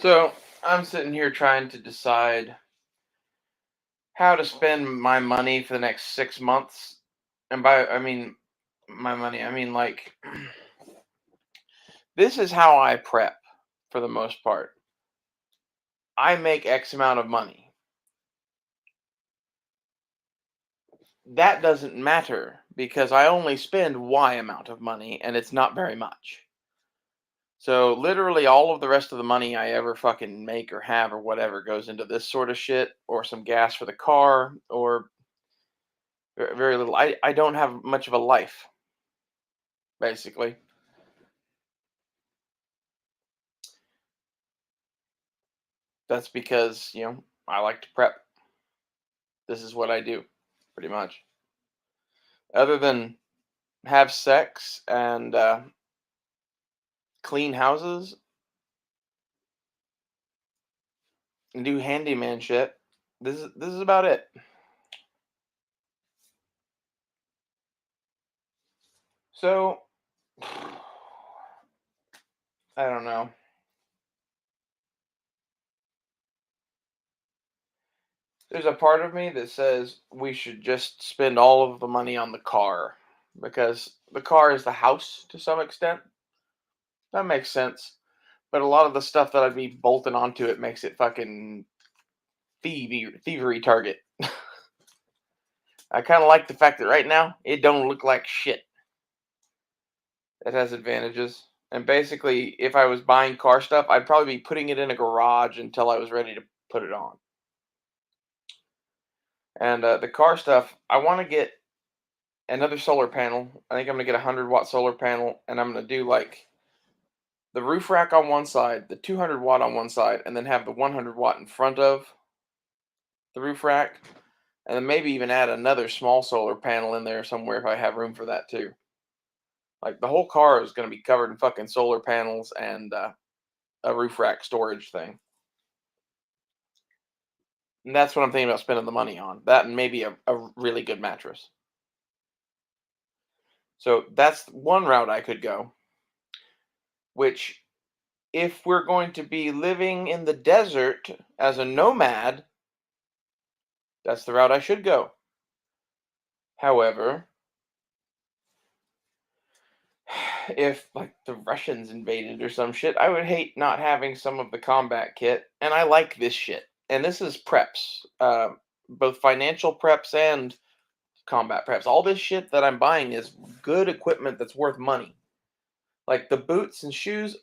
So I'm sitting here trying to decide how to spend my money for the next 6 months. And by I mean my money, I mean like this is how I prep for the most part. I make X amount of money. That doesn't matter because I only spend Y amount of money and it's not very much. So literally all of the rest of the money I ever fucking make or have or whatever goes into this sort of shit or some gas for the car or very little. I don't have much of a life basically. That's because, I like to prep. This is what I do, pretty much. Other than have sex and clean houses and do handyman shit, this is about it. So I don't know. There's a part of me that says we should just spend all of the money on the car because the car is the house to some extent. That makes sense. But a lot of the stuff that I'd be bolting onto it makes it fucking thievery target. I kind of like the fact that right now it don't look like shit. It has advantages. And basically, if I was buying car stuff, I'd probably be putting it in a garage until I was ready to put it on. And the car stuff, I want to get another solar panel. I think I'm going to get a 100-watt solar panel, and I'm going to do like the roof rack on one side, the 200-watt on one side, and then have the 100-watt in front of the roof rack. And then maybe even add another small solar panel in there somewhere if I have room for that too. Like the whole car is going to be covered in fucking solar panels and a roof rack storage thing. And that's what I'm thinking about spending the money on. That and maybe a really good mattress. So that's one route I could go, which if we're going to be living in the desert as a nomad, that's the route I should go. However, if like the Russians invaded or some shit, I would hate not having some of the combat kit. And I like this shit. And this is preps, both financial preps and combat preps. All this shit that I'm buying is good equipment that's worth money. Like the boots and shoes,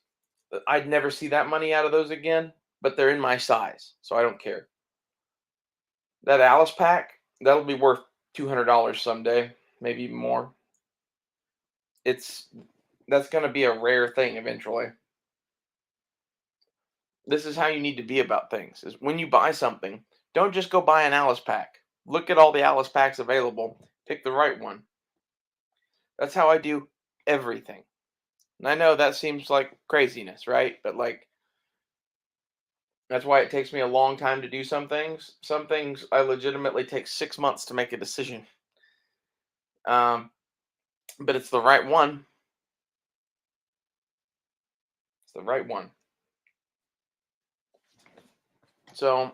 I'd never see that money out of those again, but they're in my size, so I don't care. That Alice pack, that'll be worth $200 someday, maybe even more. It's that's going to be a rare thing eventually. This is how you need to be about things. Is when you buy something, don't just go buy an Alice pack. Look at all the Alice packs available, pick the right one. That's how I do everything. And I know that seems like craziness, right? But like that's why it takes me a long time to do some things. Some things I legitimately take 6 months to make a decision. Um, but it's the right one. It's the right one. So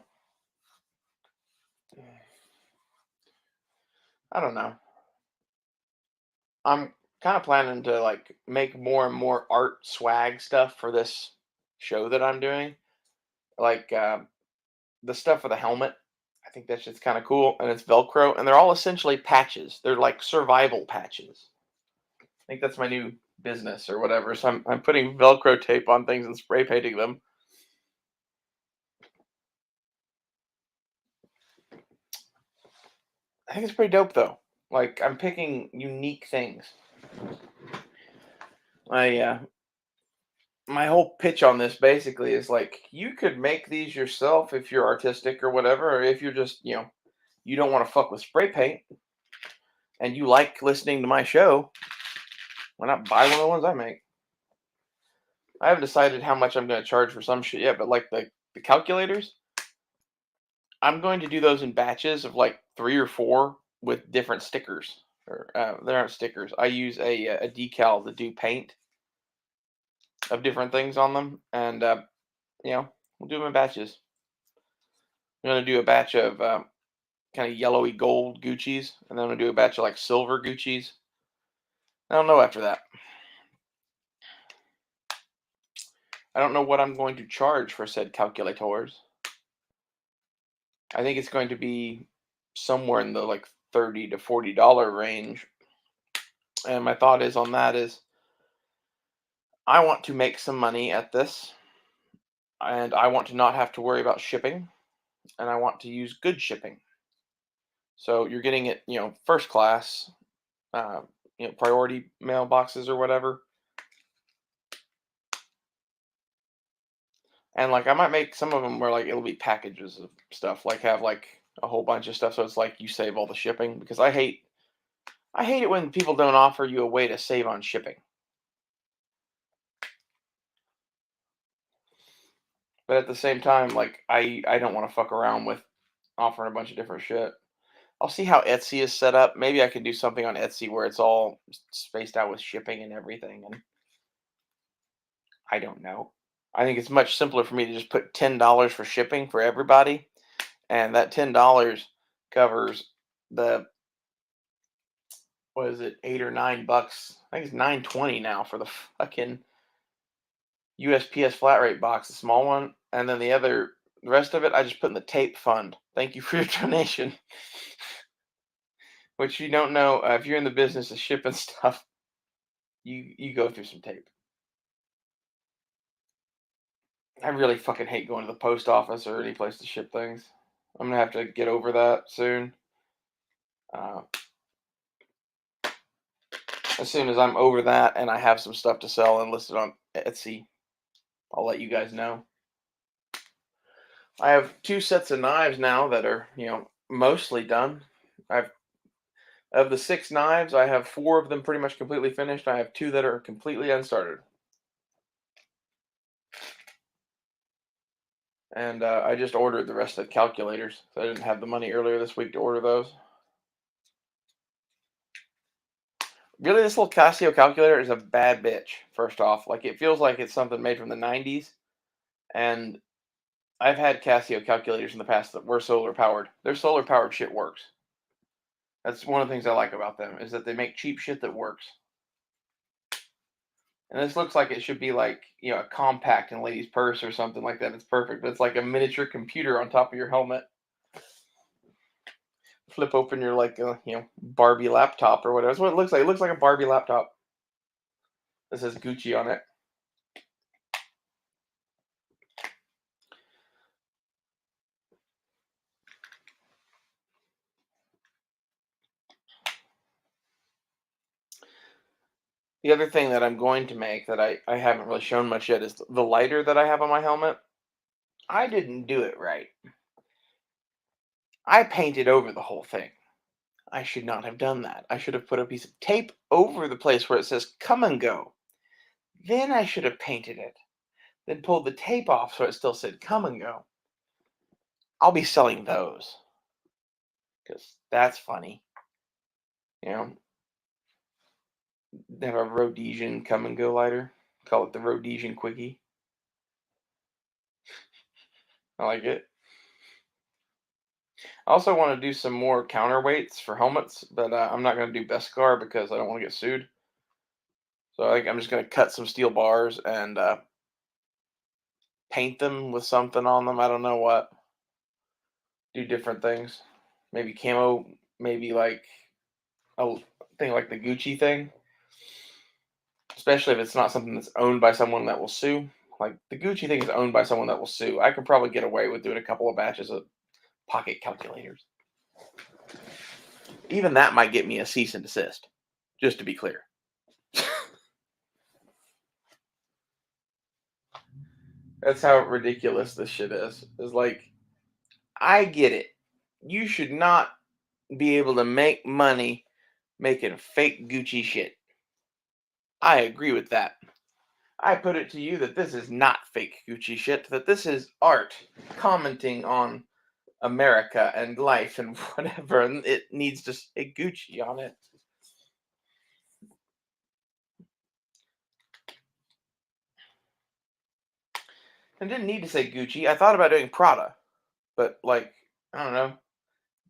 I don't know. I'm kind of planning to like make more and more art swag stuff for this show that I'm doing. Like the stuff for the helmet. I think that shit's kind of cool, and it's Velcro, and they're all essentially patches. They're like survival patches. I think that's my new business or whatever. So I'm putting Velcro tape on things and spray painting them. I think it's pretty dope though. Like I'm picking unique things. I my whole pitch on this basically is like you could make these yourself if you're artistic or whatever, or if you're just you don't want to fuck with spray paint and you like listening to my show, why not buy one of the ones I make? I haven't decided how much I'm going to charge for some shit yet, but like the calculators, I'm going to do those in batches of like 3 or 4 with different stickers. Or they aren't stickers. I use a decal to do paint of different things on them, and you know We'll do them in batches. I'm gonna do a batch of kind of yellowy gold Gucci's, and then I'm gonna do a batch of like silver Gucci's. I don't know after that. I don't know what I'm going to charge for said calculators. I think it's going to be somewhere in the like $30 to $40 range. And my thought is on that is I want to make some money at this, and I want to not have to worry about shipping, and I want to use good shipping. So you're getting it, first class, uh, priority mailboxes or whatever. And like I might make some of them where like it'll be packages of stuff, like have like a whole bunch of stuff, so it's like you save all the shipping because I hate it when people don't offer you a way to save on shipping. But at the same time, like I don't want to fuck around with offering a bunch of different shit. I'll see how Etsy is set up. Maybe I can do something on Etsy where it's all spaced out with shipping and everything. And I don't know. I think it's much simpler for me to just put $10 for shipping for everybody, and that $10 covers the what is it, $8 or $9? I think it's 9.20 now for the fucking USPS flat rate box, the small one, and then the rest of it I just put in the tape fund. Thank you for your donation. Which you don't know, if you're in the business of shipping stuff, you go through some tape. I really fucking hate going to the post office or any place to ship things. I'm gonna have to get over that soon. Uh, as soon as I'm over that and I have some stuff to sell and listed on Etsy, I'll let you guys know. I have 2 sets of knives now that are, mostly done. I've Of the 6 knives, I have 4 of them pretty much completely finished. I have 2 that are completely unstarted. And I just ordered the rest of the calculators. So I didn't have the money earlier this week to order those. Really, this little Casio calculator is a bad bitch, first off. Like, it feels like it's something made from the 90s. And I've had Casio calculators in the past that were solar powered. Their solar powered shit works. That's one of the things I like about them, is that they make cheap shit that works. And this looks like it should be like, a compact in a lady's purse or something like that. It's perfect. But it's like a miniature computer on top of your helmet. Flip open your like Barbie laptop or whatever. That's what it looks like. It looks like a Barbie laptop. This says Gucci on it. The other thing that I'm going to make that I haven't really shown much yet is the lighter that I have on my helmet. I didn't do it right. I painted over the whole thing. I should not have done that. I should have put a piece of tape over the place where it says come and go. Then I should have painted it. Then pulled the tape off so it still said come and go. I'll be selling those. Because that's funny. They have a Rhodesian come and go lighter. Call it the Rhodesian Quickie. I like it. I also want to do some more counterweights for helmets, but I'm not going to do Beskar because I don't want to get sued. So I think I'm just going to cut some steel bars and paint them with something on them. I don't know what. Do different things. Maybe camo, maybe like a thing like the Gucci thing. Especially if it's not something that's owned by someone that will sue. Like the Gucci thing is owned by someone that will sue. I could probably get away with doing a couple of batches of pocket calculators. Even that might get me a cease and desist, just to be clear. That's how ridiculous this shit is. Is like, I get it. You should not be able to make money making fake Gucci shit. I agree with that. I put it to you that this is not fake Gucci shit, that this is art commenting on America and life and whatever, and it needs to say Gucci on it. I didn't need to say Gucci. I thought about doing Prada, but like I don't know,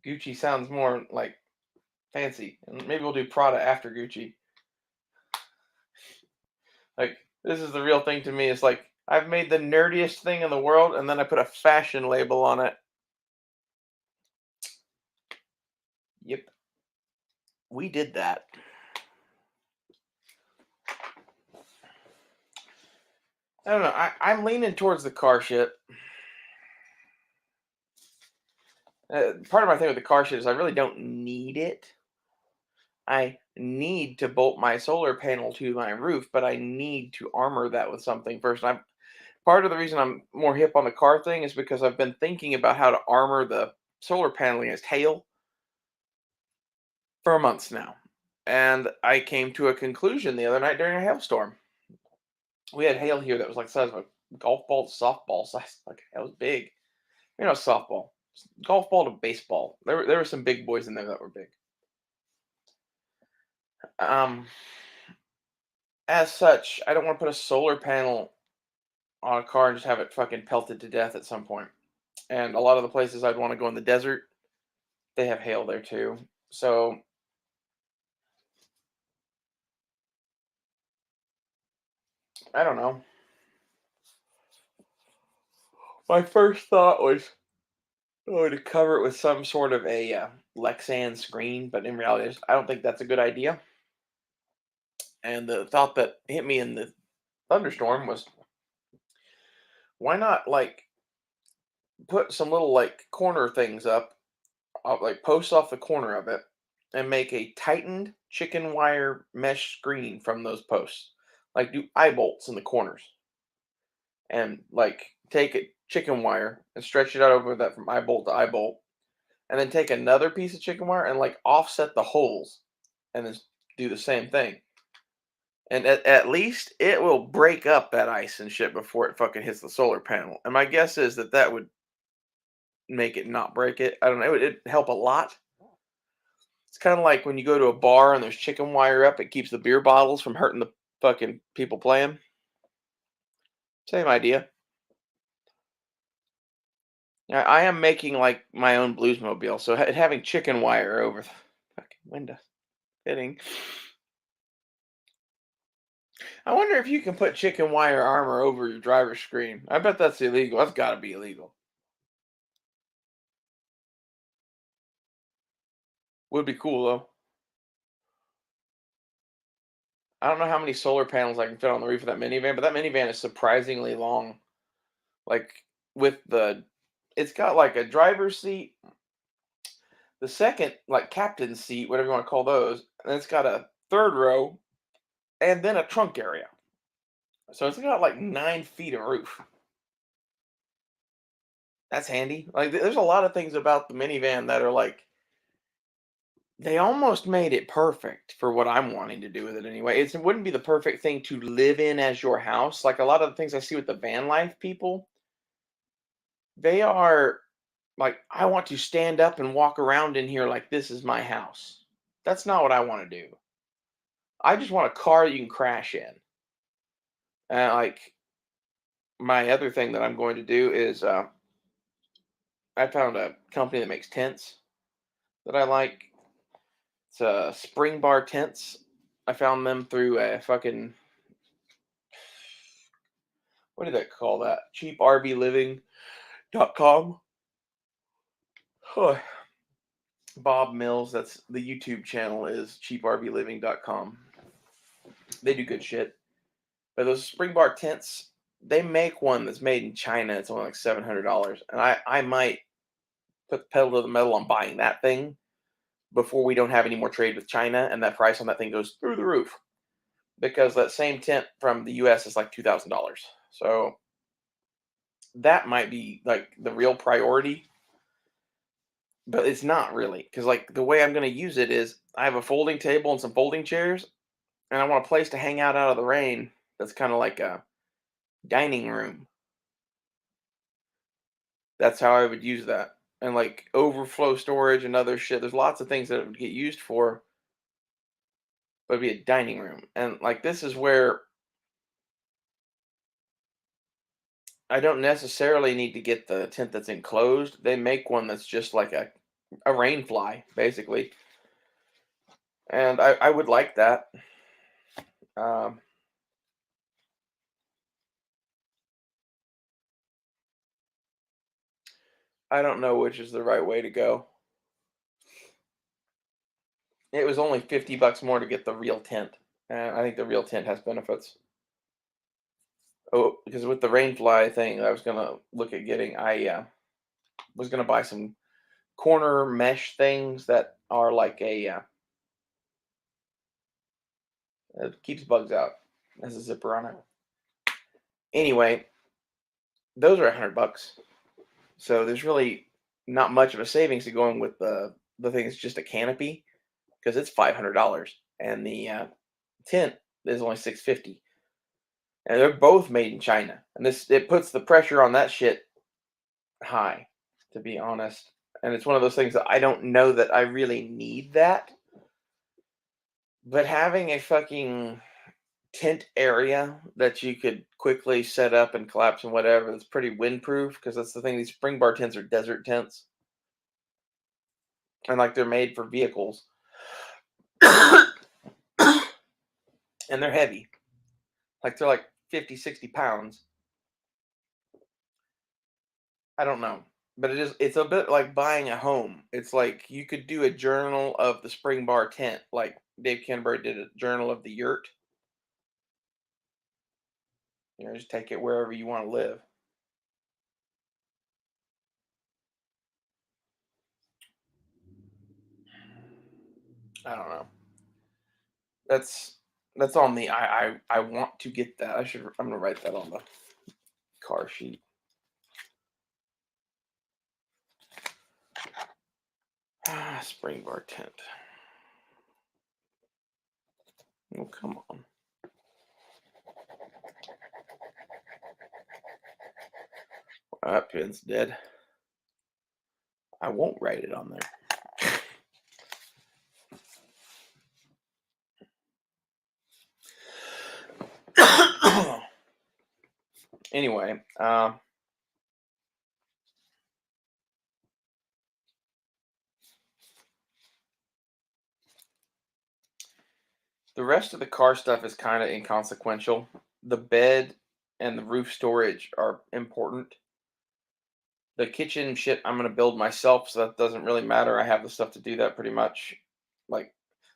Gucci sounds more like fancy, and maybe we'll do Prada after Gucci. Like this is the real thing to me. It's like I've made the nerdiest thing in the world, and then I put a fashion label on it. Yep, we did that. I don't know. I'm leaning towards the car shit. Part of my thing with the car shit is I really don't need it. I need to bolt my solar panel to my roof, but I need to armor that with something first. I'm part of the reason I'm more hip on the car thing is because I've been thinking about how to armor the solar panel against hail for months now. And I came to a conclusion the other night during a hailstorm. We had hail here that was like the size of a golf ball to softball size. Like it was big. Softball. Golf ball to baseball. There were some big boys in there that were big. Um as such, I don't want to put a solar panel on a car and just have it fucking pelted to death at some point. And a lot of the places I'd want to go in the desert, they have hail there too. So I don't know. My first thought was to cover it with some sort of a Lexan screen, but in reality, I don't think that's a good idea. And the thought that hit me in the thunderstorm was, why not like put some little like corner things up, like posts off the corner of it, and make a tightened chicken wire mesh screen from those posts. Like do eye bolts in the corners, and like take a chicken wire and stretch it out over that from eye bolt to eye bolt, and then take another piece of chicken wire and like offset the holes, and then do the same thing. And at least it will break up that ice and shit before it fucking hits the solar panel. And my guess is that that would make it not break it. I don't know. It'd help a lot. It's kind of like when you go to a bar and there's chicken wire up, it keeps the beer bottles from hurting the fucking people playing. Same idea. Yeah, I am making like my own bluesmobile, so having chicken wire over the fucking window fitting. I wonder if you can put chicken wire armor over your driver's screen. I bet that's illegal. That's got to be illegal. Would be cool though. I don't know how many solar panels I can fit on the roof of that minivan, but that minivan is surprisingly long. Like with the, it's got like a driver's seat, the second like captain's seat, whatever you want to call those, and it's got a third row, and then a trunk area. So it's got like 9 feet of roof. That's handy. Like there's a lot of things about the minivan that are like they almost made it perfect for what I'm wanting to do with it anyway. It wouldn't be the perfect thing to live in as your house. Like a lot of the things I see with the van life people, they are like, I want to stand up and walk around in here like this is my house. That's not what I want to do. I just want a car you can crash in. And like my other thing that I'm going to do is I found a company that makes tents that I like. It's Spring Bar Tents. I found them through a fucking, what do they call that? cheaprvliving.com. Huh. Bob Mills, that's the YouTube channel is cheaprvliving.com. They do good shit. But those Spring Bar tents, they make one that's made in China. It's only like $700, and I might put the pedal to the metal on buying that thing before we don't have any more trade with China, and that price on that thing goes through the roof because that same tent from the U.S. is like $2,000. So that might be like the real priority, but it's not really because like the way I'm going to use it is I have a folding table and some folding chairs, and I want a place to hang out of the rain. That's kind of like a dining room. That's how I would use that. And like overflow storage and other shit. There's lots of things that it would get used for, but it'd be a dining room. And like this is where I don't necessarily need to get the tent that's enclosed. They make one that's just like a rain fly, basically. And I would like that. Um, I don't know which is the right way to go. It was only $50 more to get the real tent, and I think the real tent has benefits. Oh, because with the rainfly thing, I was gonna look at getting. I was gonna buy some corner mesh things that are like it keeps bugs out. Has a zipper on it. Anyway, those are $100. So there's really not much of a savings to going with the thing that's just a canopy because it's $500, and the tent is only 650, and they're both made in China. And this it puts the pressure on that shit high, to be honest. And it's one of those things that I don't know that I really need that, but having a fucking tent area that you could quickly set up and collapse and whatever that's pretty windproof because that's the thing. These spring bar tents are desert tents, and like they're made for vehicles, and they're heavy. Like they're like 50, 60 pounds. I don't know. But it's a bit like buying a home. It's like you could do a journal of the spring bar tent, like Dave Canterbury did a journal of the yurt. Just take it wherever you want to live. I don't know. That's that's on me. I want to get that. I'm gonna write that on the car sheet. Spring bar tent. Oh, come on. That pen's dead. I won't write it on there. Anyway, the rest of the car stuff is kind of inconsequential. The bed and the roof storage are important. The kitchen shit I'm gonna build myself, so that doesn't really matter. I have the stuff to do that pretty much. Like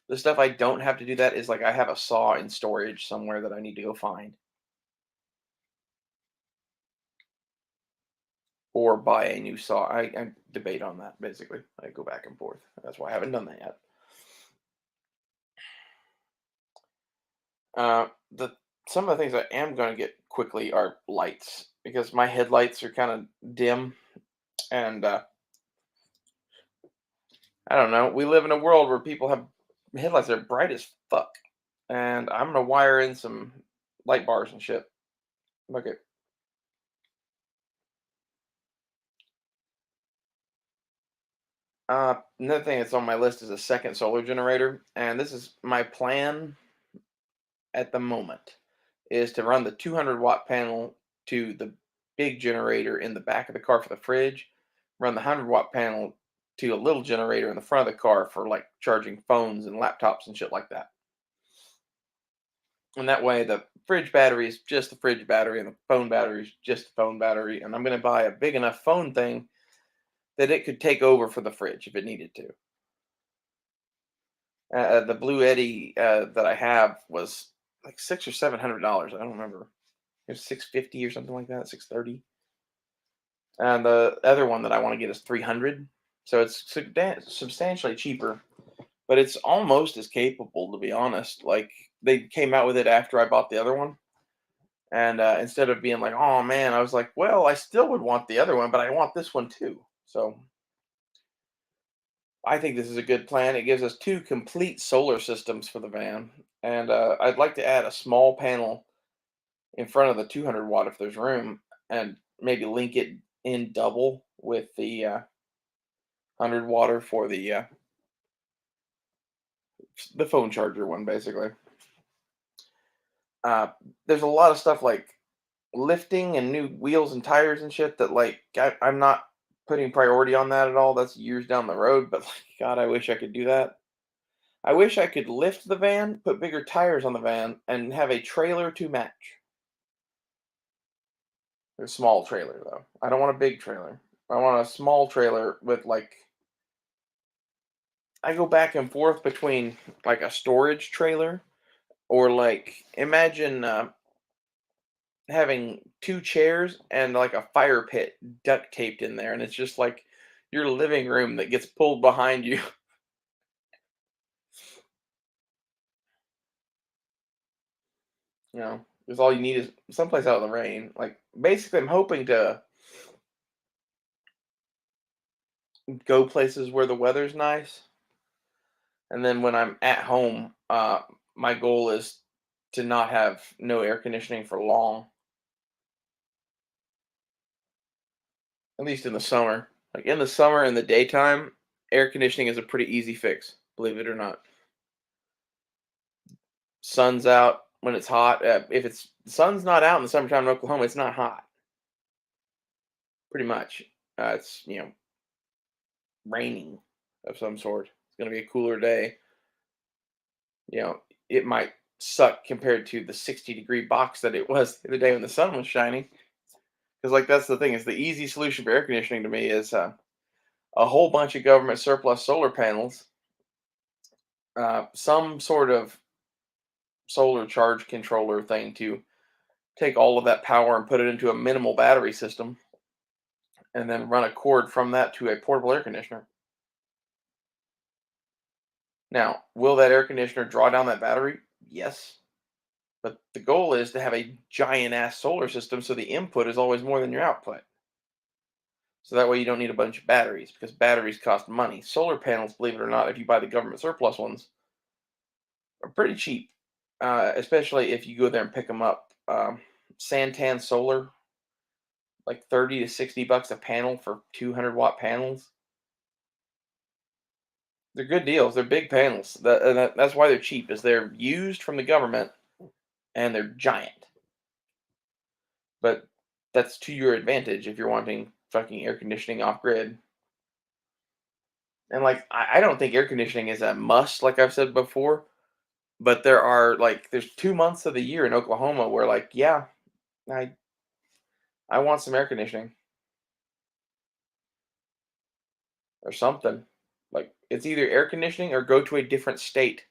the stuff I don't have to do that is like I have a saw in storage somewhere that I need to go find or buy a new saw. I debate on that basically. I go back and forth. That's why I haven't done that yet. The Some of the things I am going to get quickly are lights because my headlights are kind of dim, and I don't know. We live in a world where people have headlights that are bright as fuck, and I'm gonna wire in some light bars and shit. Okay. Another thing that's on my list is a second solar generator, and this is my plan at the moment is to run the 200-watt panel to the big generator in the back of the car for the fridge, run the 100-watt panel to a little generator in the front of the car for like charging phones and laptops and shit like that. And that way, the fridge battery is just the fridge battery, and the phone battery is just the phone battery. And I'm going to buy a big enough phone thing that it could take over for the fridge if it needed to. The Blue Eddy that I have was like $600 or $700. I don't remember. It was 650 or something like that, 630. And the other one that I want to get is 300. So it's substantially cheaper, but it's almost as capable, to be honest. Like they came out with it after I bought the other one. And instead of being like, oh man, I was like, well, I still would want the other one, but I want this one too. So I think this is a good plan. It gives us two complete solar systems for the van. And I'd like to add a small panel in front of the 200-watt if there's room, and maybe link it in double with the 100 watt for the phone charger one, basically. Uh, there's a lot of stuff like lifting and new wheels and tires and shit that like I'm not putting priority on that at all. That's years down the road, but like, God, I wish I could do that. I wish I could lift the van, put bigger tires on the van, and have a trailer to match. A small trailer though. I don't want a big trailer. I want a small trailer with like I go back and forth between like a storage trailer or like imagine having two chairs and like a fire pit duct taped in there, and it's just like your living room that gets pulled behind you. You know, because all you need is someplace out of the rain. Like basically, I'm hoping to go places where the weather's nice, and then when I'm at home, my goal is to not have no air conditioning for long, at least in the summer. Like in the summer in the daytime, air conditioning is a pretty easy fix, believe it or not. Sun's out when it's hot. If it's sun's not out in the summertime in Oklahoma, it's not hot. Pretty much, it's raining of some sort. It's gonna be a cooler day. You know, it might suck compared to the 60-degree box that it was the other day when the sun was shining. Because like that's the thing is the easy solution for air conditioning to me is a whole bunch of government surplus solar panels, some sort of solar charge controller thing to take all of that power and put it into a minimal battery system, and then run a cord from that to a portable air conditioner. Now, will that air conditioner draw down that battery? Yes. But the goal is to have a giant ass solar system so the input is always more than your output. So that way you don't need a bunch of batteries because batteries cost money. Solar panels, believe it or not, if you buy the government surplus ones, are pretty cheap, especially if you go there and pick them up. Santan Solar, like 30 to 60 bucks a panel for 200-watt panels. They're good deals. They're big panels. That's why they're cheap. Is they're used from the government and they're giant. But that's to your advantage if you're wanting fucking air conditioning off grid. And like I don't think air conditioning is a must, like I've said before. But there are like there's 2 months of the year in Oklahoma where like yeah, I I want some air conditioning or something. Like it's either air conditioning or go to a different state.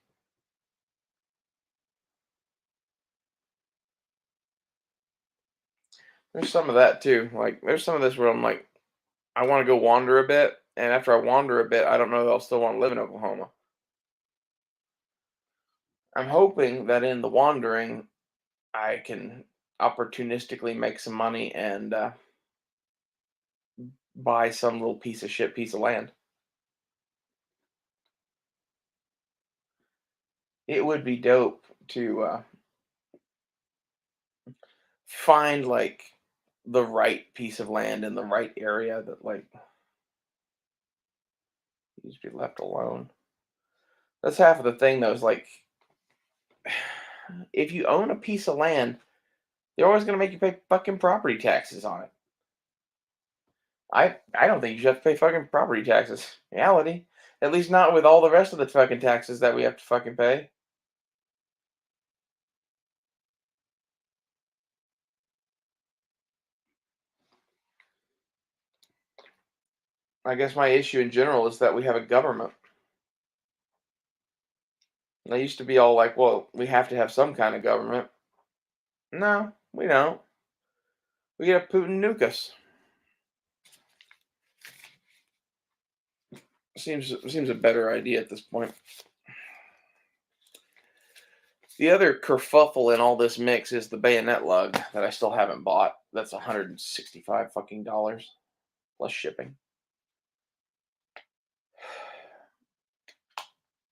There's some of that too. Like there's some of this where I'm like I want to go wander a bit, and after I wander a bit, I don't know that I'll still want to live in Oklahoma. I'm hoping that in the wandering, I can opportunistically make some money and buy some little piece of shit piece of land. It would be dope to find like the right piece of land in the right area that like needs to be left alone. That's half of the thing though, is like if you own a piece of land, they're always gonna make you pay fucking property taxes on it. I don't think you should have to pay fucking property taxes. Reality. At least not with all the rest of the fucking taxes that we have to fucking pay. I guess my issue in general is that we have a government. And they used to be all like, well, we have to have some kind of government. No, we don't. We get a Putin nuke us. Seems a better idea at this point. The other kerfuffle in all this mix is the bayonet lug that I still haven't bought. That's 165 fucking dollars plus shipping.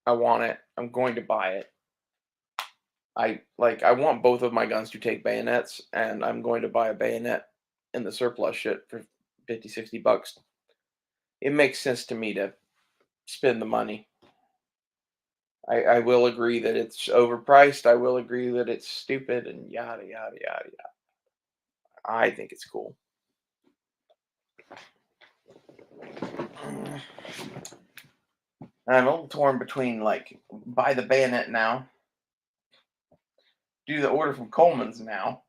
I want it. I'm going to buy it. I want both of my guns to take bayonets, and I'm going to buy a bayonet in the surplus shit for 50, 60 bucks. It makes sense to me to spend the money. I will agree that it's overpriced. I will agree that it's stupid and yada yada yada yada. I think it's cool. Mm. I'm a little torn between like buy the bayonet now, do the order from Coleman's now,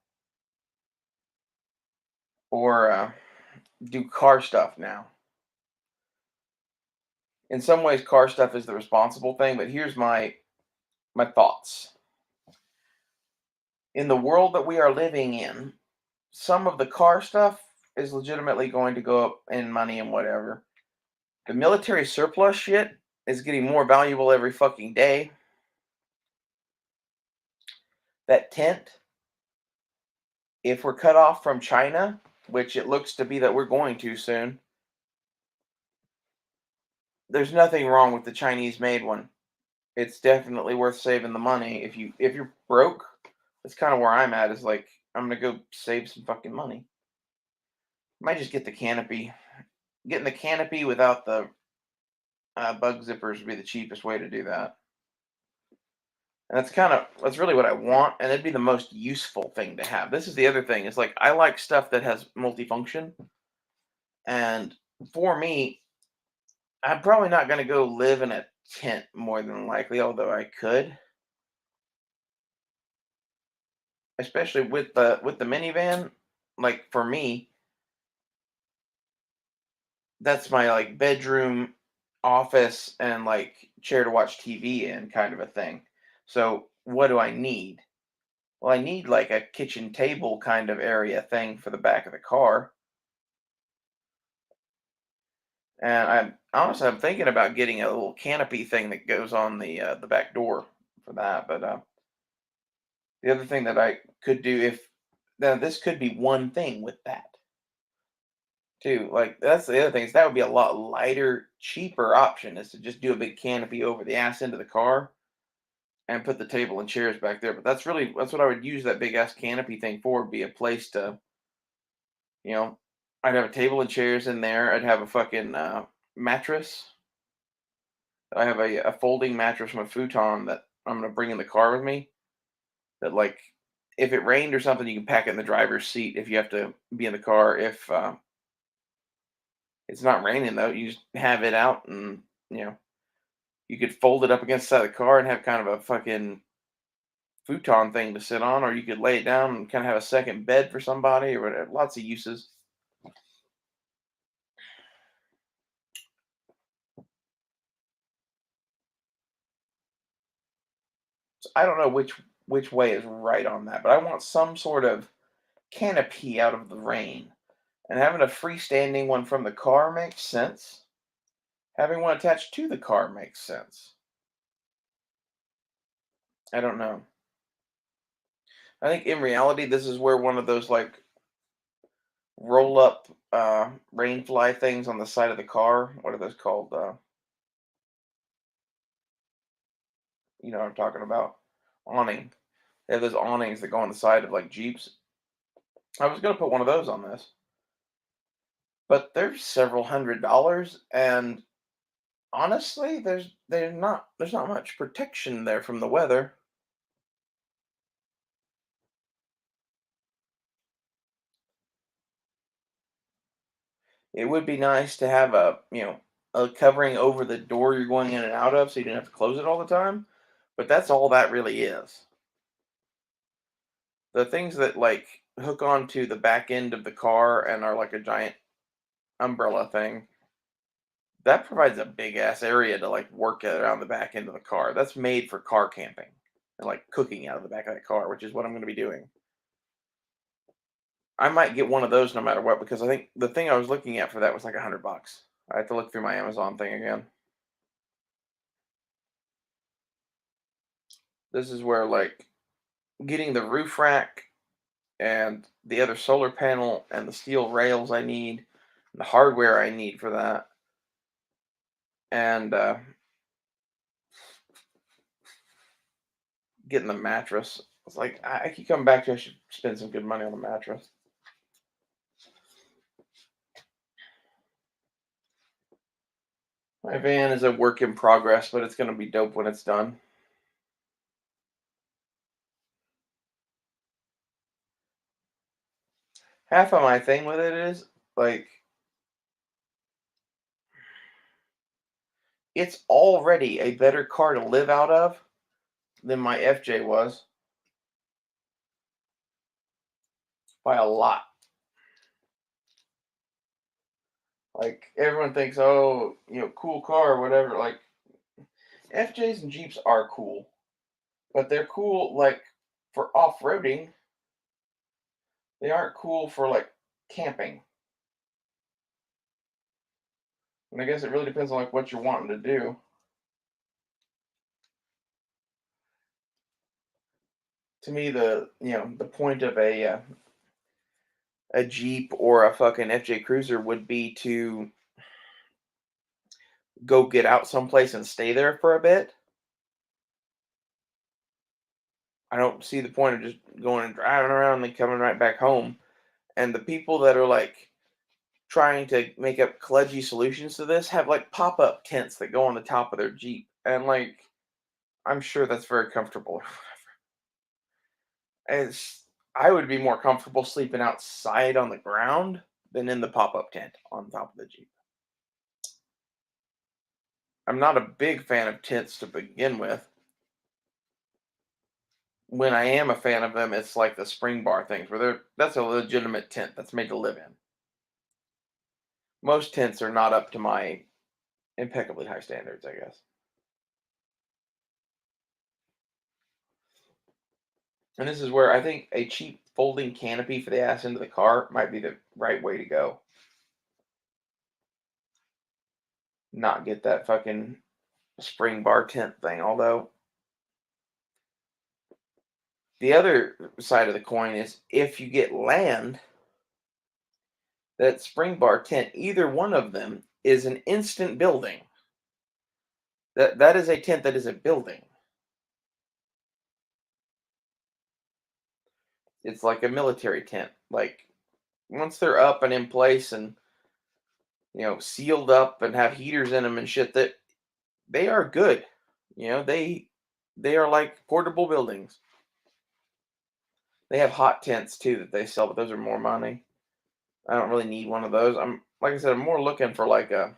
or do car stuff now. In some ways, car stuff is the responsible thing, but here's my thoughts. In the world that we are living in, some of the car stuff is legitimately going to go up in money and whatever. The military surplus shit is getting more valuable every fucking day. That tent, if we're cut off from China, which it looks to be that we're going to soon, there's nothing wrong with the Chinese made one. It's definitely worth saving the money. If you're broke, that's kind of where I'm at. Is like I'm gonna go save some fucking money. Might just get the canopy. Getting the canopy without the bug zippers would be the cheapest way to do that. And that's really what I want, and it'd be the most useful thing to have. This is the other thing. Is like I like stuff that has multifunction, and for me, I'm probably not gonna go live in a tent more than likely, although I could. Especially with the minivan, like for me, that's my like bedroom, office, and like chair to watch TV in kind of a thing. So what do I need? Well, I need like a kitchen table kind of area thing for the back of the car. And I'm thinking about getting a little canopy thing that goes on the back door for that. But the other thing that I could do if now this could be one thing with that too. Like that's the other thing is that would be a lot lighter, cheaper option is to just do a big canopy over the ass end of the car and put the table and chairs back there. But that's what I would use that big ass canopy thing for. Would be a place to you know, I'd have a table and chairs in there. I'd have a fucking mattress. I have a folding mattress from a futon that I'm gonna bring in the car with me. That like if it rained or something, you can pack it in the driver's seat if you have to be in the car. If it's not raining though, you just have it out and you know you could fold it up against the side of the car and have kind of a fucking futon thing to sit on, or you could lay it down and kind of have a second bed for somebody or whatever. Lots of uses. So I don't know which way is right on that, but I want some sort of canopy out of the rain. And having a freestanding one from the car makes sense. Having one attached to the car makes sense. I don't know. I think in reality, this is where one of those like roll up rain fly things on the side of the car. What are those called? You know what I'm talking about? Awning. They have those awnings that go on the side of like Jeeps. I was gonna put one of those on this, but they're several $100s, and honestly, there's not much protection there from the weather. It would be nice to have a covering over the door you're going in and out of, so you didn't have to close it all the time. But that's all that really is. The things that like hook onto the back end of the car and are like a giant umbrella thing, that provides a big ass area to like work at around the back end of the car. That's made for car camping and like cooking out of the back of that car, which is what I'm going to be doing. I might get one of those no matter what because I think the thing I was looking at for that was like $100. I have to look through my Amazon thing again. This is where like getting the roof rack and the other solar panel and the steel rails I need, the hardware I need for that, and getting the mattress. It's like I keep coming back to I should spend some good money on the mattress. My van is a work in progress, but it's gonna be dope when it's done. half of my thing with it is like it's already a better car to live out of than my FJ was by a lot. Like everyone thinks, oh, cool car or whatever. Like FJs and Jeeps are cool, but they're cool like for off-roading. They aren't cool for like camping. And I guess it really depends on like what you're wanting to do. To me, the point of a Jeep or a fucking FJ Cruiser would be to go get out someplace and stay there for a bit. I don't see the point of just going and driving around and then coming right back home. And the people that are like trying to make up kludgy solutions to this have like pop-up tents that go on the top of their Jeep. And like I'm sure that's very comfortable. As I would be more comfortable sleeping outside on the ground than in the pop-up tent on top of the Jeep. I'm not a big fan of tents to begin with. When I am a fan of them, it's like the spring bar things where that's a legitimate tent that's made to live in. Most tents are not up to my impeccably high standards, I guess. And this is where I think a cheap folding canopy for the ass into the car might be the right way to go. Not get that fucking spring bar tent thing. Although the other side of the coin is if you get land, that spring bar tent, either one of them is an instant building. That is a tent that is a building. It's like a military tent. Like once they're up and in place and sealed up and have heaters in them and shit, that they are good. They are like portable buildings. They have hot tents too that they sell, but those are more money. I don't really need one of those. I'm like I said, I'm more looking for like a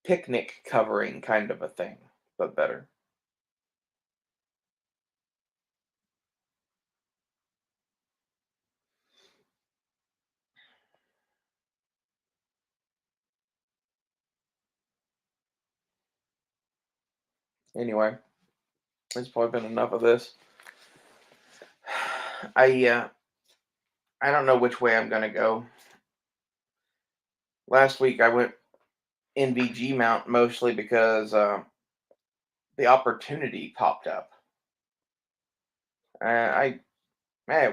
picnic covering kind of a thing, but better. Anyway, it's probably been enough of this. I don't know which way I'm gonna go. Last week I went NVG mount mostly because the opportunity popped up. It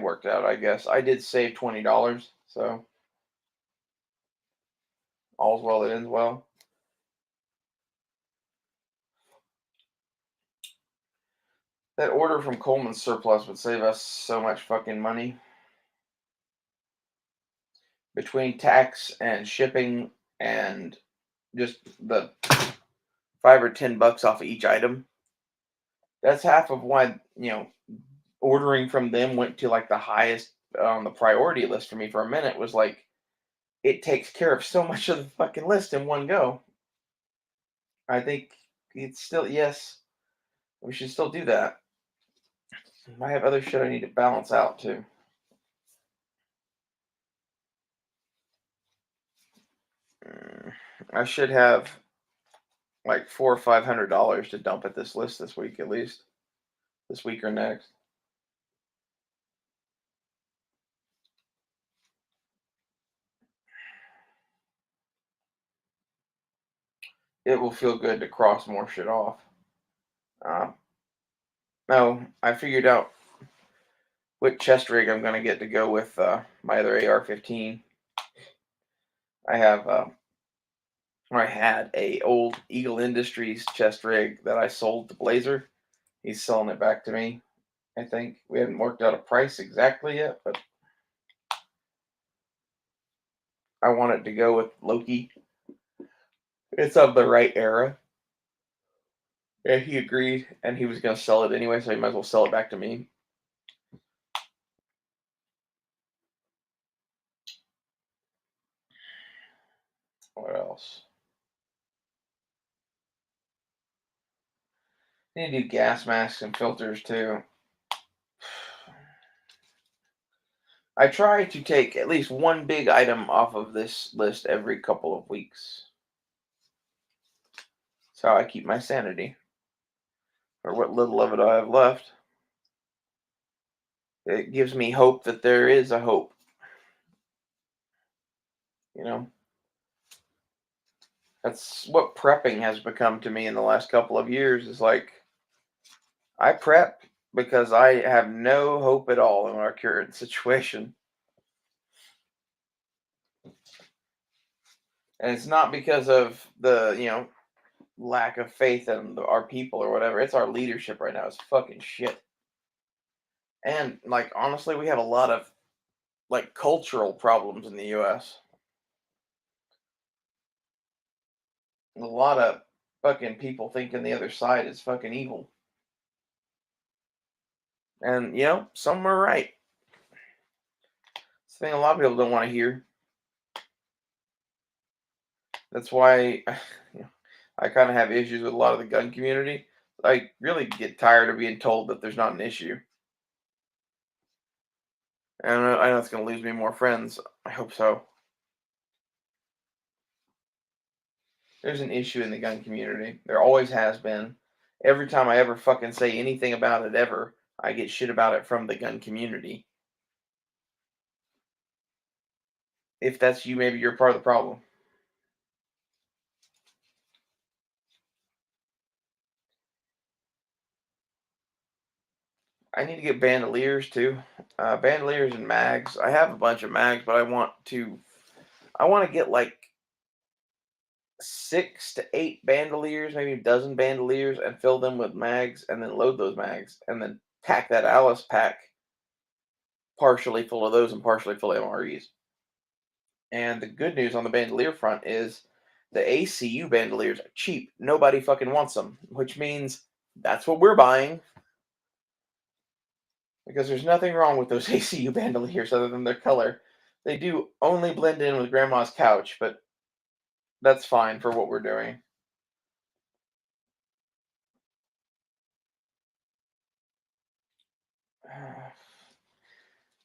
worked out, I guess. I did save $20, so all's well that ends well. That order from Coleman's Surplus would save us so much fucking money. Between tax and shipping and just the $5 or $10 off of each item. That's half of why, ordering from them went to like the highest on the priority list for me for a minute was like it takes care of so much of the fucking list in one go. I think it's still yes, we should still do that. I have other shit I need to balance out too. I should have like $400 or $500 to dump at this list this week at least. This week or next. It will feel good to cross more shit off. No, I figured out what chest rig I'm gonna get to go with my other AR-15. I have or I had a old Eagle Industries chest rig that I sold to Blazer. He's selling it back to me. I think we haven't worked out a price exactly yet, but I want it to go with Loki. It's of the right era. Yeah, he agreed, and he was going to sell it anyway, so he might as well sell it back to me. else? Need to do gas masks and filters too. I try to take at least one big item off of this list every couple of weeks. That's how I keep my sanity, or what little of it I have left. It gives me hope that there is a hope. You know, that's what prepping has become to me in the last couple of years. Is like I prep because I have no hope at all in our current situation. And it's not because of the, lack of faith in our people or whatever. It's our leadership right now. It's fucking shit. And like honestly, we have a lot of like cultural problems in the US. A lot of fucking people thinking the other side is fucking evil. And some are right. It's the thing a lot of people don't want to hear. That's why I kind of have issues with a lot of the gun community. I really get tired of being told that there's not an issue. And I know it's going to lose me more friends. I hope so. There's an issue in the gun community. There always has been. Every time I ever fucking say anything about it ever, I get shit about it from the gun community. If that's you, maybe you're part of the problem. I need to get bandoliers too. Bandoliers and mags. I have a bunch of mags, but I want to get like 6 to 8 bandoliers, maybe a dozen bandoliers, and fill them with mags, and then load those mags, and then pack that Alice pack partially full of those and partially full of MREs. And the good news on the bandolier front is the ACU bandoliers are cheap. Nobody fucking wants them, which means that's what we're buying. Because there's nothing wrong with those ACU bandoliers other than their color. They do only blend in with grandma's couch, but that's fine for what we're doing.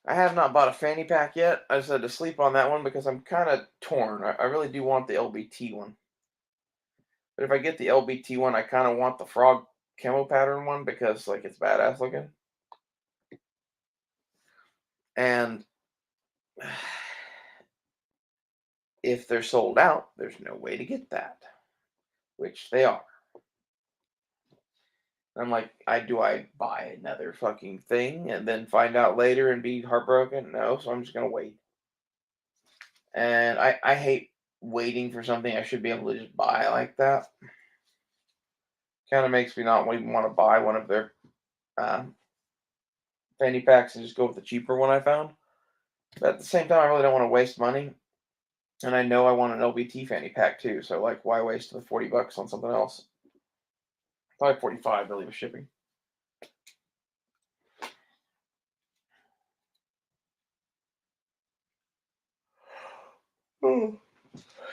I have not bought a fanny pack yet. I just had to sleep on that one because I'm kind of torn. I really do want the LBT one. But if I get the LBT one, I kind of want the frog camo pattern one because like it's badass looking. And if they're sold out, there's no way to get that, which they are. I'm like, I buy another fucking thing and then find out later and be heartbroken? No, so I'm just gonna wait. And I hate waiting for something I should be able to just buy like that. Kind of makes me not even want to buy one of their fanny packs and just go with the cheaper one I found. But at the same time, I really don't want to waste money. And I know I want an LBT fanny pack too. So like, why waste the $40 on something else? Probably 45, I believe, with shipping. Oh.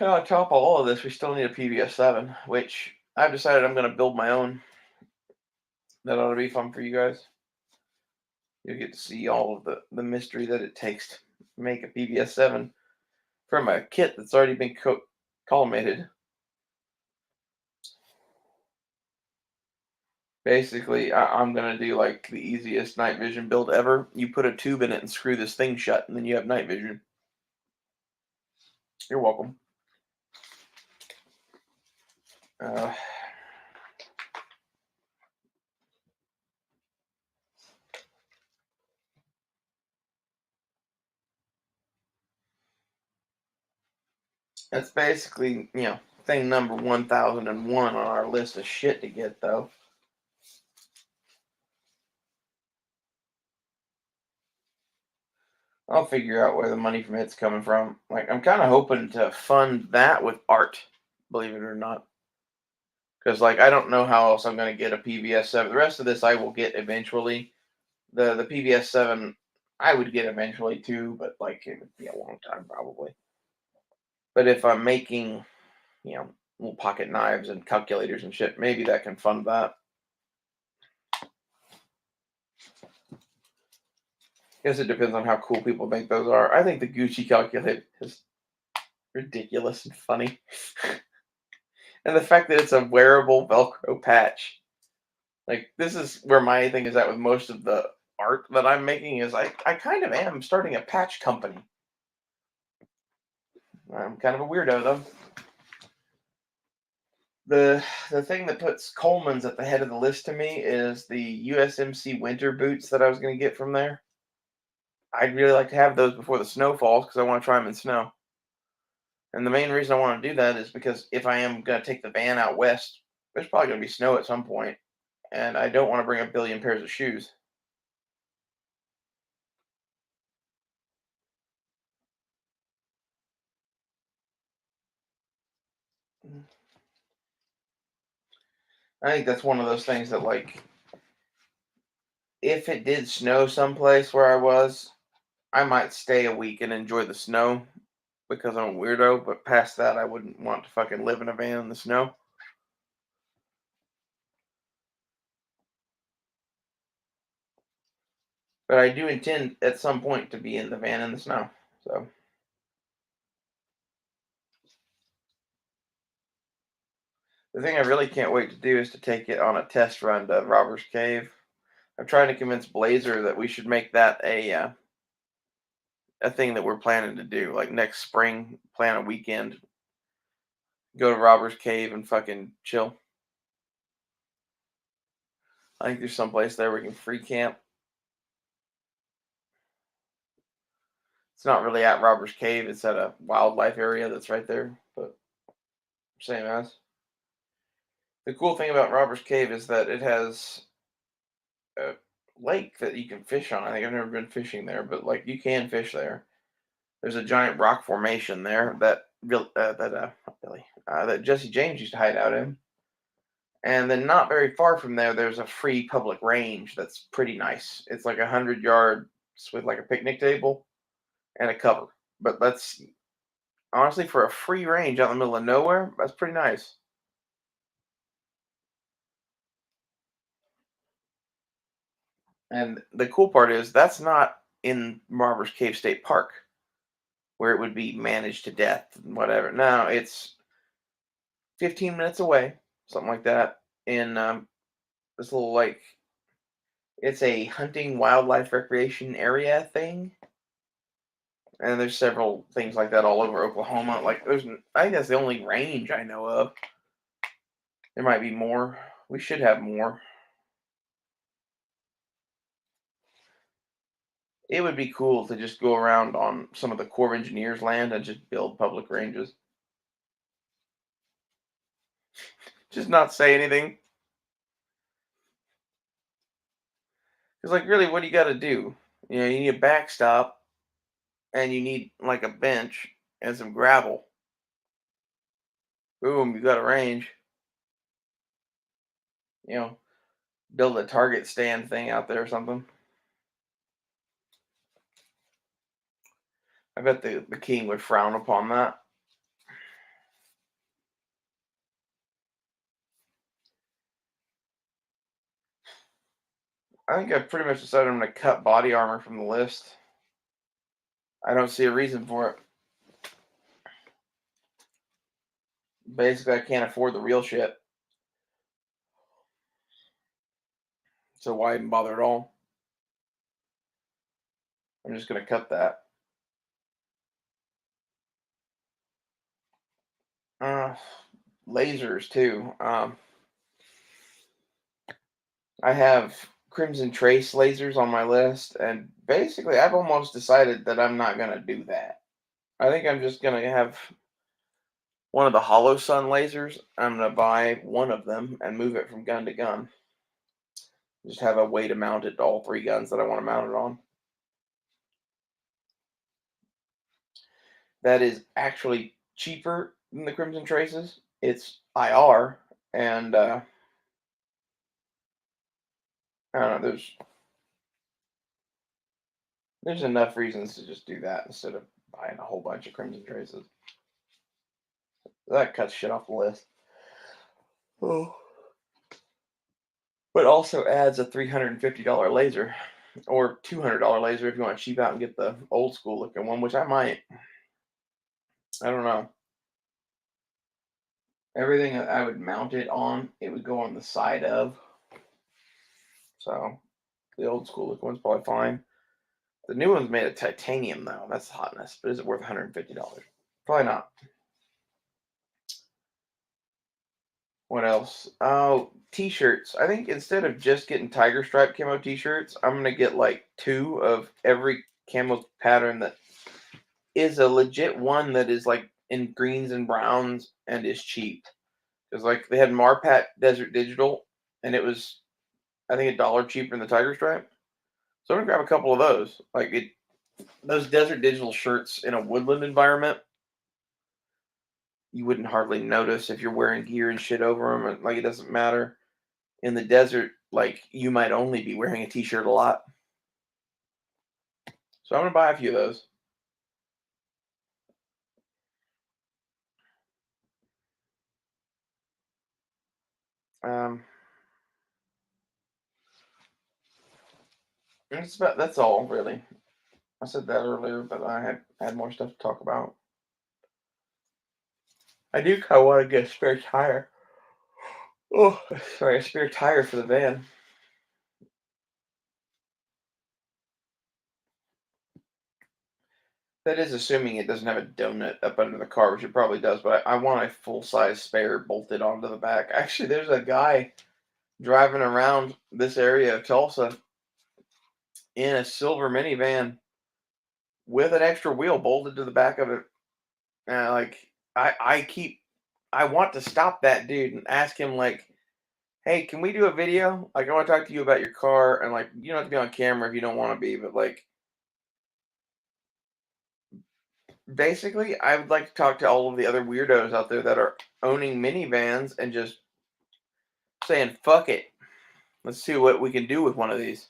And on top of all of this, we still need a PBS7, which I've decided I'm going to build my own. That ought to be fun for you guys. You'll get to see all of the mystery that it takes to make a PBS7 from a kit that's already been collimated. Basically, I'm going to do like the easiest night vision build ever. You put a tube in it and screw this thing shut, and then you have night vision. You're welcome. That's basically, thing number 1001 on our list of shit to get, though. I'll figure out where the money from it's coming from. Like, I'm kind of hoping to fund that with art, believe it or not. Because, like, I don't know how else I'm going to get a PBS7. The rest of this I will get eventually. The PBS7 I would get eventually too, but, like, it would be a long time probably. But if I'm making little pocket knives and calculators and shit. Maybe that can fund that. Guess it depends on how cool people think those are. I think the Gucci calculator is ridiculous and funny. And the fact that it's a wearable Velcro patch. Like, this is where my thing is at with most of the art that I'm making is I kind of am starting a patch company. I'm kind of a weirdo though. The thing that puts Coleman's at the head of the list to me is the USMC winter boots that I was going to get from there. I'd really like to have those before the snow falls because I want to try them in snow. And the main reason I want to do that is because if I am going to take the van out west, there's probably going to be snow at some point, and I don't want to bring a billion pairs of shoes. I think that's one of those things that, like, if it did snow someplace where I was, I might stay a week and enjoy the snow because I'm a weirdo, but past that, I wouldn't want to fucking live in a van in the snow. But I do intend at some point to be in the van in the snow. So the thing I really can't wait to do is to take it on a test run to Robbers Cave. I'm trying to convince Blazer that we should make that a thing that we're planning to do. Like next spring, plan a weekend, go to Robbers Cave and fucking chill. I think there's some place there we can free camp. It's not really at Robbers Cave. It's at a wildlife area that's right there, but same as. The cool thing about Robbers Cave is that it has a lake that you can fish on. I think I've never been fishing there, but like you can fish there. There's a giant rock formation there that Jesse James used to hide out in. And then not very far from there, there's a free public range that's pretty nice. It's like 100 yards with like a picnic table and a cover. But that's honestly for a free range out in the middle of nowhere. That's pretty nice. And the cool part is that's not in Marvers Cave State Park where it would be managed to death and whatever. No, it's 15 minutes away, something like that, in this little like it's a hunting wildlife recreation area thing. And there's several things like that all over Oklahoma. Like I think that's the only range I know of. There might be more. We should have more. It would be cool to just go around on some of the Corps of Engineers land and just build public ranges. Just not say anything. Because like really, what do you got to do? You need a backstop and you need like a bench and some gravel. Boom, you got a range. You know, build a target stand thing out there or something. I bet the king would frown upon that. I think I've pretty much decided I'm going to cut body armor from the list. I don't see a reason for it. Basically, I can't afford the real shit. So why even bother at all? I'm just going to cut that. Uh, lasers, too. I have Crimson Trace lasers on my list, and basically, I've almost decided that I'm not going to do that. I think I'm just going to have one of the Hollow Sun lasers. I'm going to buy one of them and move it from gun to gun. Just have a way to mount it to all three guns that I want to mount it on. That is actually cheaper than the Crimson Traces. It's IR, and I don't know. There's enough reasons to just do that instead of buying a whole bunch of Crimson Traces. That cuts shit off the list. Oh. But also adds a $350 laser or $200 laser if you want to cheap out and get the old school looking one, which I might. I don't know. Everything that I would mount it on, it would go on the side of. So the old school looking one's probably fine. The new one's made of titanium though. That's the hotness. But is it worth $150? Probably not. What else? Oh, t-shirts. I think instead of just getting tiger stripe camo t-shirts, I'm gonna get like 2 of every camo pattern that is a legit one that is like in greens and browns and is cheap. Because like they had Marpat Desert Digital, and it was I think $1 cheaper than the tiger stripe. So I'm gonna grab a couple of those. Those Desert Digital shirts in a woodland environment, you wouldn't hardly notice if you're wearing gear and shit over them. And, like it doesn't matter. In the desert, like you might only be wearing a t-shirt a lot. So I'm gonna buy a few of those. Um, that's all really. I said that earlier, but I had more stuff to talk about. I do kind of want to get a spare tire. Oh, sorry, a spare tire for the van. That is assuming it doesn't have a donut up under the car, which it probably does, but I want a full size spare bolted onto the back. Actually, there's a guy driving around this area of Tulsa in a silver minivan with an extra wheel bolted to the back of it. Like I want to stop that dude and ask him like, "Hey, can we do a video? Like, I want to talk to you about your car, and like, you don't have to be on camera if you don't want to be, but like, basically, I would like to talk to all of the other weirdos out there that are owning minivans and just saying, fuck it. Let's see what we can do with one of these."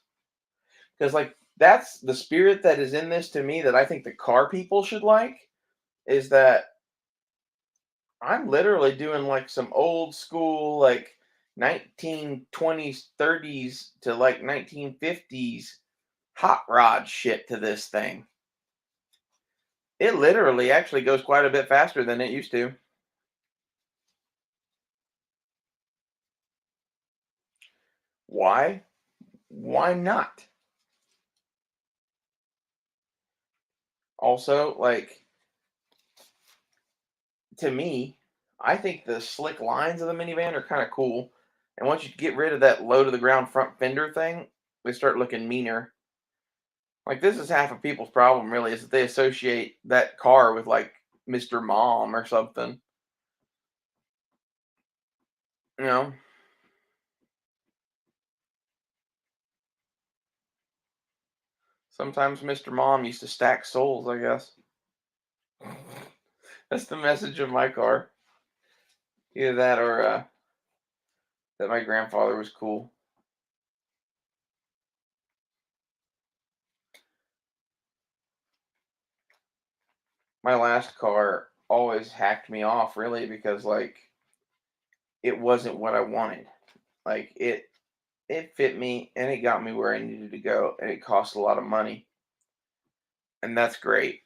Because, like, that's the spirit that is in this to me that I think the car people should like is that I'm literally doing like some old school, like 1920s, 30s to like 1950s hot rod shit to this thing. It literally actually goes quite a bit faster than it used to. Why? Why not? Also, like, to me, I think the slick lines of the minivan are kind of cool. And once you get rid of that low to the ground front fender thing, they start looking meaner. Like, this is half of people's problem, really, is that they associate that car with, like, Mr. Mom or something. You know? Sometimes Mr. Mom used to stack souls, I guess. That's the message of my car. Either that or that my grandfather was cool. My last car always hacked me off, really, because, like, it wasn't what I wanted. Like, it fit me and it got me where I needed to go, and it cost a lot of money. And that's great.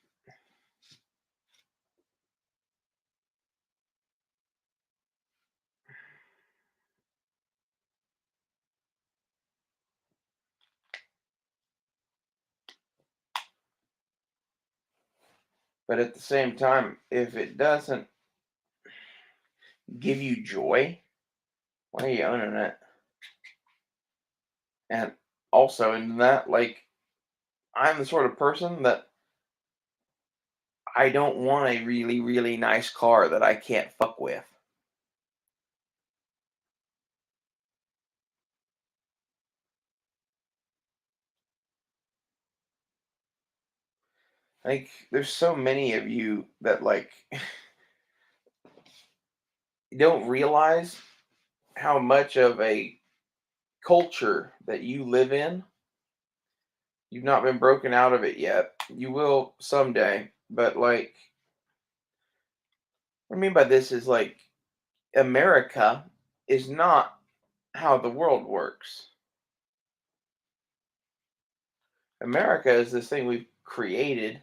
But at the same time, if it doesn't give you joy, why are you owning it? And also in that, like, I'm the sort of person that I don't want a really, really nice car that I can't fuck with. Like, there's so many of you that, like, don't realize how much of a culture that you live in. You've not been broken out of it yet. You will someday. But, like, What I mean by this is like America is not how the world works. America is this thing we've created,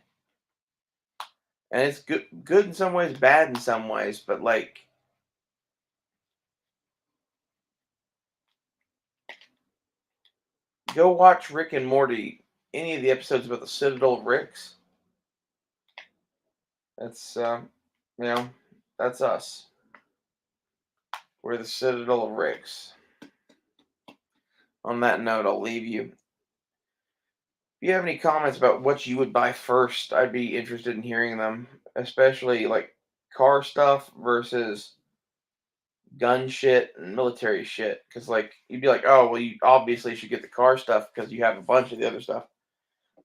and it's good in some ways, bad in some ways, but like go watch Rick and Morty, any of the episodes about the Citadel of Ricks. That's you know, that's us. We're the Citadel of Ricks. On that note, I'll leave you. If you have any comments about what you would buy first, I'd be interested in hearing them, especially like car stuff versus gun shit and military shit. Because like you'd be like, oh well, you obviously should get the car stuff because you have a bunch of the other stuff.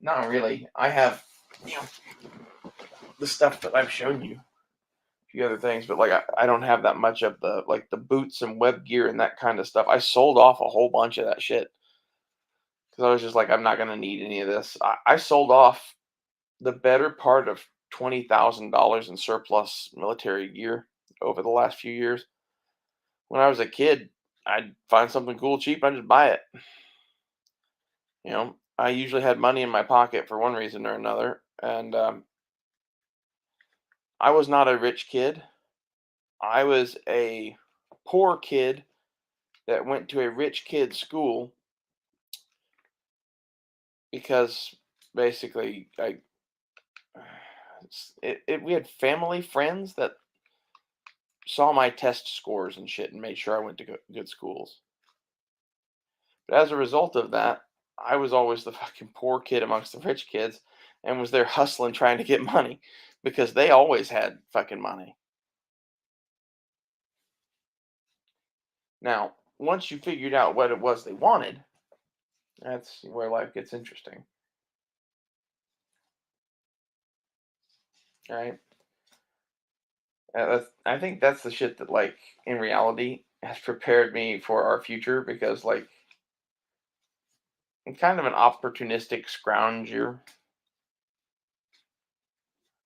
Not really. I have, you know, the stuff that I've shown you, a few other things, but like I don't have that much of the like the boots and web gear and that kind of stuff. I sold off a whole bunch of that shit because I was just like, I'm not gonna need any of this. I sold off the better part of $20,000 in surplus military gear over the last few years. When I was a kid, I'd find something cool cheap, I'd just buy it. You know, I usually had money in my pocket for one reason or another, and I was not a rich kid. I was a poor kid that went to a rich kid school because basically we had family friends that saw my test scores and shit and made sure I went to good schools. But as a result of that, I was always the fucking poor kid amongst the rich kids and was there hustling trying to get money because they always had fucking money. Now, once you figured out what it was they wanted, that's where life gets interesting, right? I think that's the shit that, like, in reality, has prepared me for our future because, like, I'm kind of an opportunistic scrounger.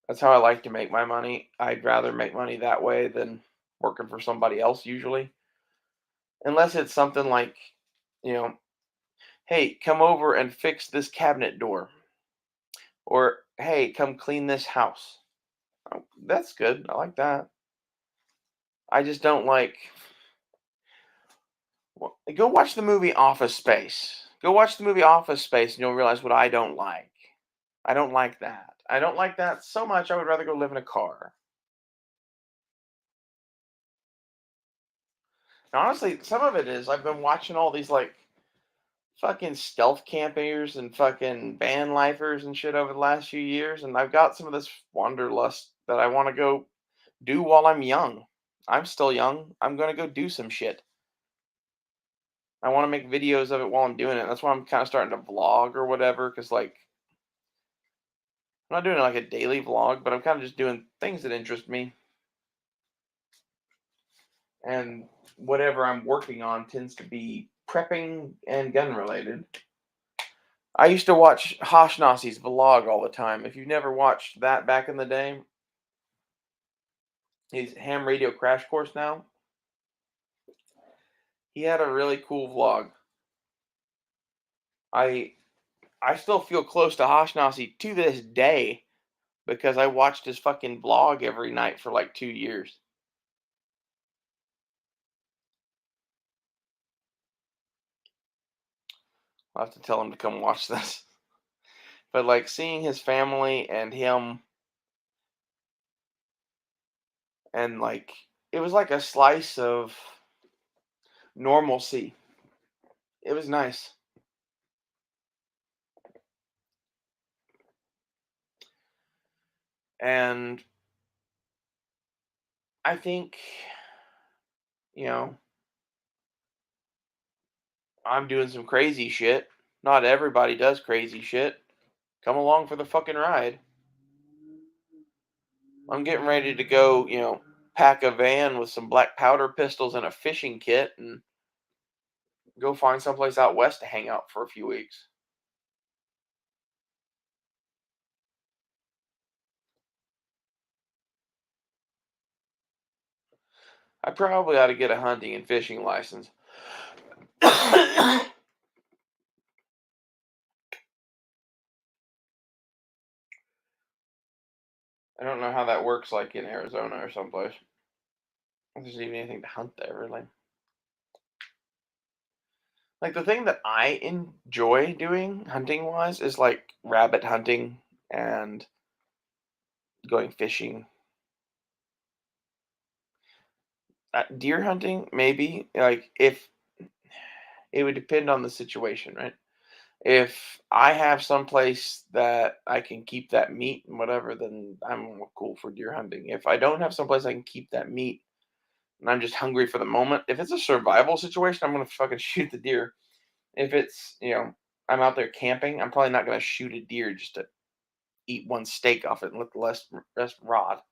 That's how I like to make my money. I'd rather make money that way than working for somebody else usually. Unless it's something like, you know, hey, come over and fix this cabinet door. Or, hey, come clean this house. Oh, that's good. I like that. I just don't like. Go watch the movie Office Space. Go watch the movie Office Space and you'll realize what I don't like. I don't like that. I don't like that so much. I would rather go live in a car. And honestly, some of it is I've been watching all these like fucking stealth campers and fucking van lifers and shit over the last few years, and I've got some of this wanderlust that I want to go do while I'm young. I'm still young. I'm gonna go do some shit. I want to make videos of it while I'm doing it. That's why I'm kind of starting to vlog or whatever, because like I'm not doing like a daily vlog, but I'm kind of just doing things that interest me, and whatever I'm working on tends to be prepping and gun related. I used to watch Hashnasi's vlog all the time. If you've never watched that back in the day, he's Ham Radio Crash Course now. He had a really cool vlog. I I still feel close to Hashnasi to this day because I watched his fucking vlog every night for like 2 years. I'll have to tell him to come watch this. But like seeing his family and him and like it was like a slice of normalcy. It was nice. And I think, you know, I'm doing some crazy shit. Not everybody does crazy shit. Come along for the fucking ride. I'm getting ready to go, pack a van with some black powder pistols and a fishing kit and go find someplace out west to hang out for a few weeks. I probably ought to get a hunting and fishing license. I don't know how that works, like in Arizona or someplace. If there's even anything to hunt there, really. Like the thing that I enjoy doing hunting wise is like rabbit hunting and going fishing. Deer hunting, maybe. Like if it would depend on the situation, right? If I have some place that I can keep that meat and whatever, then I'm cool for deer hunting. If I don't have someplace I can keep that meat and I'm just hungry for the moment, if it's a survival situation, I'm gonna fucking shoot the deer. If it's, I'm out there camping, I'm probably not gonna shoot a deer just to eat one steak off it and let the rest rot.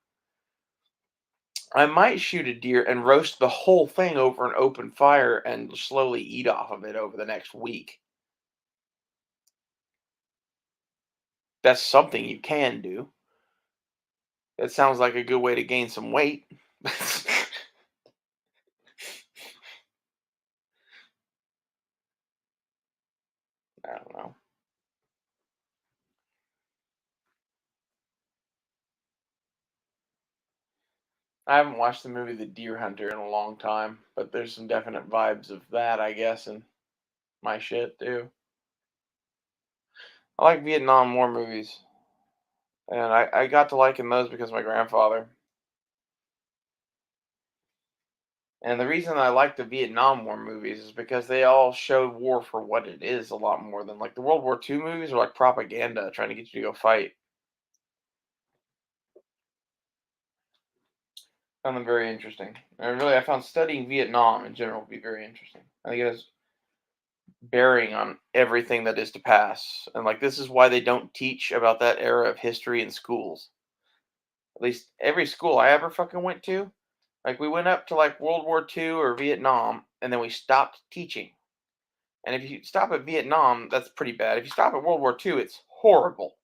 I might shoot a deer and roast the whole thing over an open fire and slowly eat off of it over the next week. That's something you can do. That sounds like a good way to gain some weight. I don't know. I haven't watched the movie The Deer Hunter in a long time, but there's some definite vibes of that, I guess, and my shit too. I like Vietnam War movies, and I got to liking those because of my grandfather. And the reason I like the Vietnam War movies is because they all showed war for what it is a lot more than like the World War II movies are like propaganda trying to get you to go fight. Found them very interesting. And really, I found studying Vietnam in general to be very interesting. I think it has bearing on everything that is to pass. And like this is why they don't teach about that era of history in schools. At least every school I ever fucking went to, like we went up to like World War II or Vietnam, and then we stopped teaching. And if you stop at Vietnam, that's pretty bad. If you stop at World War II, it's horrible.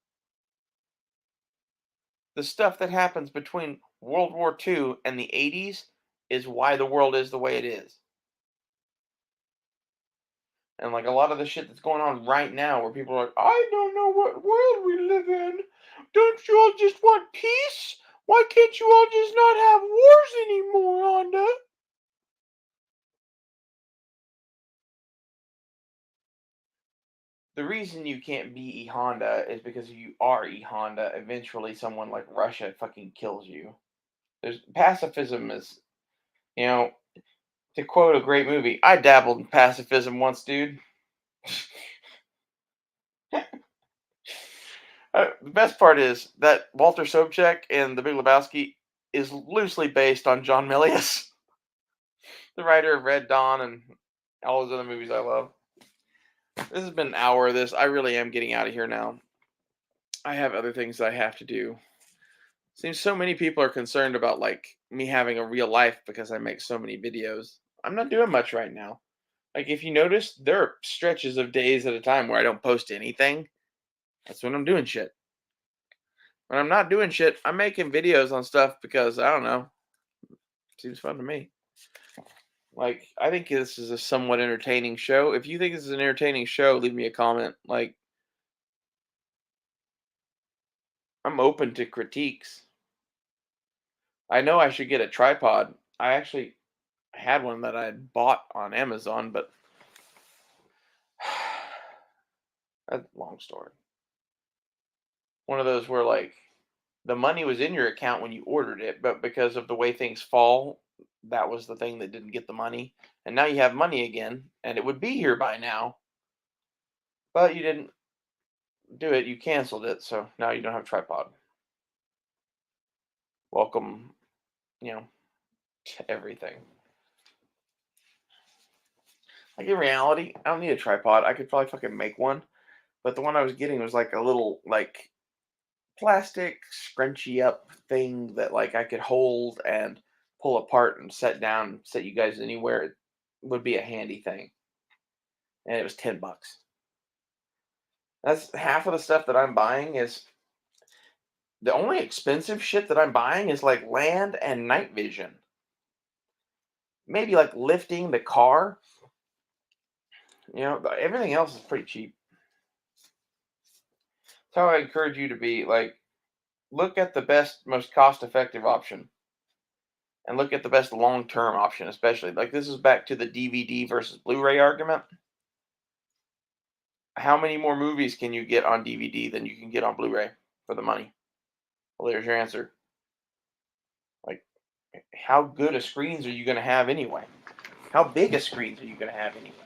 The stuff that happens between World War II and the 80s is why the world is the way it is. And like a lot of the shit that's going on right now, where people are like, I don't know what world we live in. Don't you all just want peace? Why can't you all just not have wars anymore, Honda? The reason you can't be E Honda is because if you are E Honda, eventually someone like Russia fucking kills you. There's pacifism is, you know, to quote a great movie, I dabbled in pacifism once, dude. The best part is that Walter Sobchak in The Big Lebowski is loosely based on John Milius, the writer of Red Dawn and all those other movies I love. This has been an hour of this. I really am getting out of here now. I have other things that I have to do. Seems so many people are concerned about like me having a real life because I make so many videos. I'm not doing much right now. Like if you notice, there are stretches of days at a time where I don't post anything. That's when I'm doing shit. When I'm not doing shit, I'm making videos on stuff because I don't know. Seems fun to me. Like I think this is a somewhat entertaining show. If you think this is an entertaining show, leave me a comment. Like I'm open to critiques. I know I should get a tripod. I actually had one that I had bought on Amazon, but that's a long story. One of those where like the money was in your account when you ordered it, but because of the way things fall, that was the thing that didn't get the money. And now you have money again, and it would be here by now, but you didn't do it. You canceled it, so now you don't have a tripod. Welcome, to everything. Like in reality, I don't need a tripod. I could probably fucking make one, but the one I was getting was like a little like plastic scrunchy up thing that like I could hold and pull apart and set down and set you guys anywhere. It would be a handy thing. And it was $10. That's half of the stuff that I'm buying is the only expensive shit that I'm buying is like land and night vision. maybe like lifting the car. Everything else is pretty cheap. That's how I encourage you to be. Like, look at the best, most cost-effective option, and look at the best long-term option, especially. Like, this is back to the DVD versus Blu-ray argument. How many more movies can you get on DVD than you can get on Blu-ray for the money? Well, there's your answer. Like, how good of screens are you going to have anyway? How big of screens are you going to have anyway?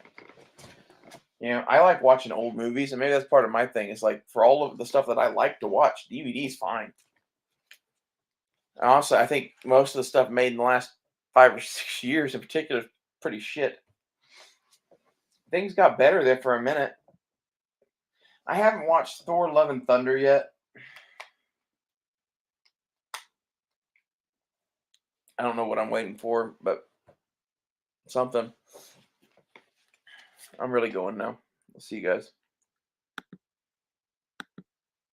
I like watching old movies, and maybe that's part of my thing. Is like for all of the stuff that I like to watch, DVD is fine. And honestly, I think most of the stuff made in the last 5 or 6 years, in particular, is pretty shit. Things got better there for a minute. I haven't watched Thor: Love and Thunder yet. I don't know what I'm waiting for, but something. I'm really going now. I'll see you guys.